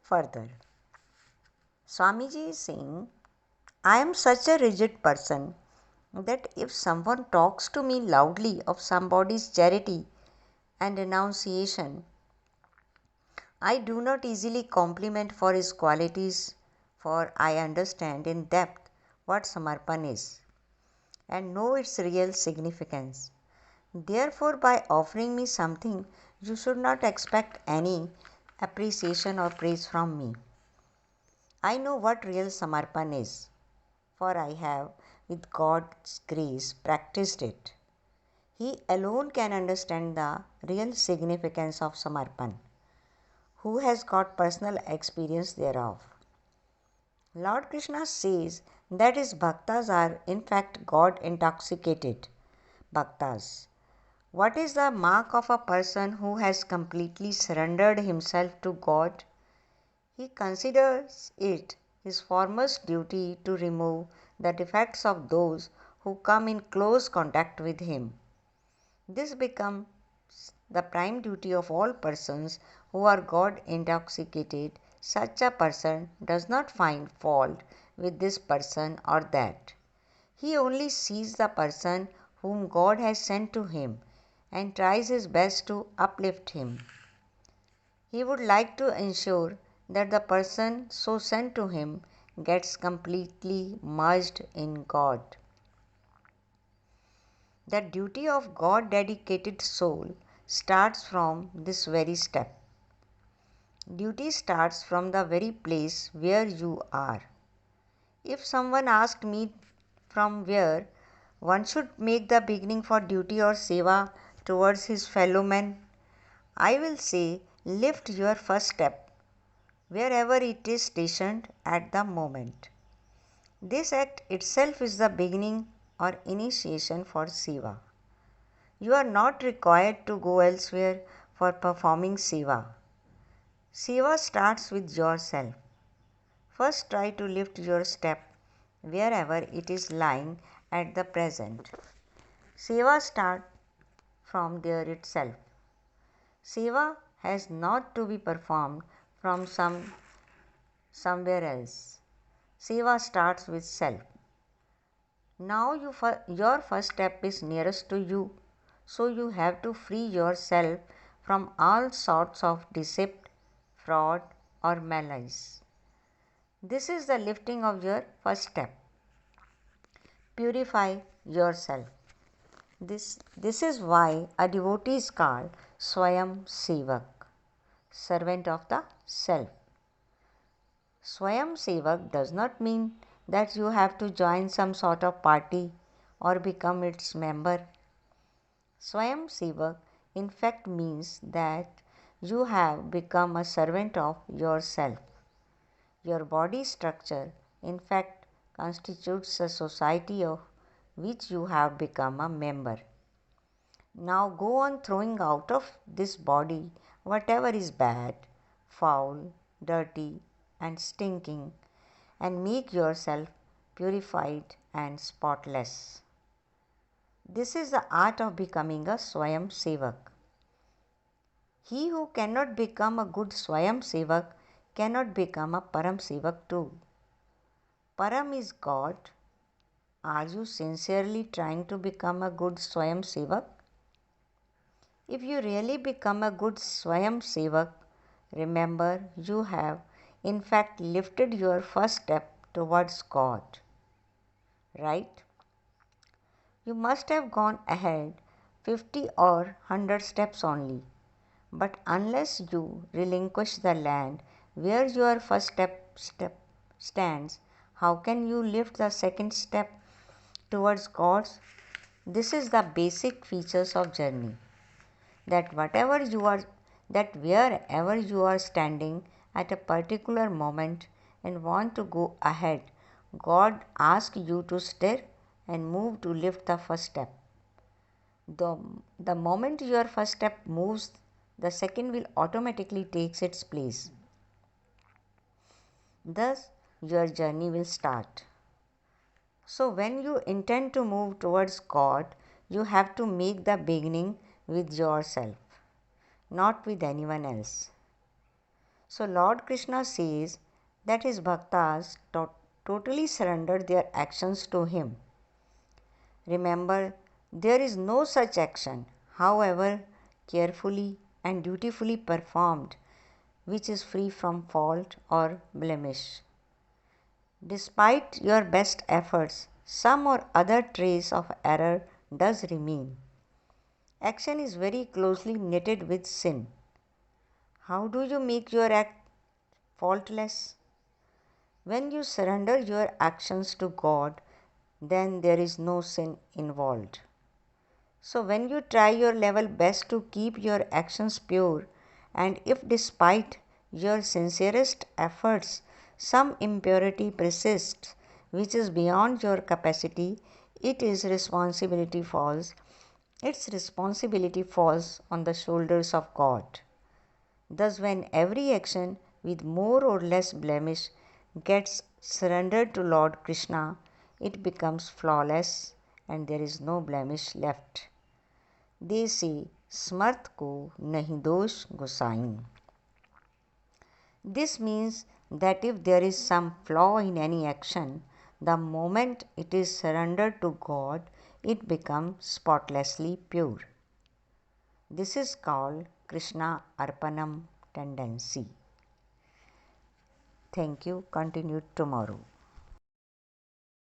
further. Swamiji is saying, I am such a rigid person that if someone talks to me loudly of somebody's charity and renunciation, I do not easily compliment for his qualities, for I understand in depth what Samarpan is and know its real significance. Therefore, by offering me something, you should not expect any appreciation or praise from me. I know what real Samarpan is, for I have, with God's grace, practiced it. He alone can understand the real significance of Samarpan, who has got personal experience thereof. Lord Krishna says that his bhaktas are in fact God intoxicated bhaktas. What is the mark of a person who has completely surrendered himself to God? He considers it his foremost duty to remove the defects of those who come in close contact with him. This becomes the prime duty of all persons who are God intoxicated. Such a person does not find fault with this person or that. He only sees the person whom God has sent to him and tries his best to uplift him. He would like to ensure that the person so sent to him gets completely merged in God. The duty of God dedicated soul starts from this very step. Duty starts from the very place where you are. If someone asked me from where one should make the beginning for duty or seva towards his fellow men, I will say lift your first step wherever it is stationed at the moment. This act itself is the beginning or initiation for seva. You are not required to go elsewhere for performing seva. Seva starts with yourself. First try to lift your step wherever it is lying at the present. Seva starts from there itself. Seva has not to be performed from somewhere else. Seva starts with self. Now your first step is nearest to you, so you have to free yourself from all sorts of deceit, fraud or malice. This is the lifting of your first step. Purify yourself. This is why a devotee is called Swayam Sevak, servant of the self. Swayam Sevak does not mean that you have to join some sort of party or become its member. Swayam Sevak in fact means that you have become a servant of yourself. Your body structure in fact constitutes a society of which you have become a member. Now go on throwing out of this body whatever is bad, foul, dirty, and stinking, and make yourself purified and spotless. This is the art of becoming a Swayam Sevak. He who cannot become a good Swayam Sevak cannot become a Param Sevak too. Param is God. Are you sincerely trying to become a good Swayam Sevak? If you really become a good Swayam Sevak, remember you have in fact lifted your first step towards God. Right? You must have gone ahead 50 or 100 steps only. But unless you relinquish the land where your first step stands, how can you lift the second step towards God's? This is the basic features of journey. That wherever you are standing at a particular moment and want to go ahead, God asks you to stir and move to lift the first step. The moment your first step moves, the second will automatically take its place. Thus, your journey will start. So, when you intend to move towards God, you have to make the beginning with yourself, not with anyone else. So Lord Krishna says that his bhaktas totally surrender their actions to him. Remember, there is no such action, however carefully and dutifully performed, which is free from fault or blemish. Despite your best efforts, some or other trace of error does remain. Action is very closely knitted with sin. How do you make your act faultless? When you surrender your actions to God, then there is no sin involved. So, when you try your level best to keep your actions pure, and if despite your sincerest efforts some impurity persists, which is beyond your capacity, its responsibility falls on the shoulders of God. Thus, when every action with more or less blemish gets surrendered to Lord Krishna, it becomes flawless and there is no blemish left. They say, Smart ko nahi dosh gosain. This means that if there is some flaw in any action, the moment it is surrendered to God, it becomes spotlessly pure. This is called Krishna Arpanam tendency. Thank you. Continue tomorrow.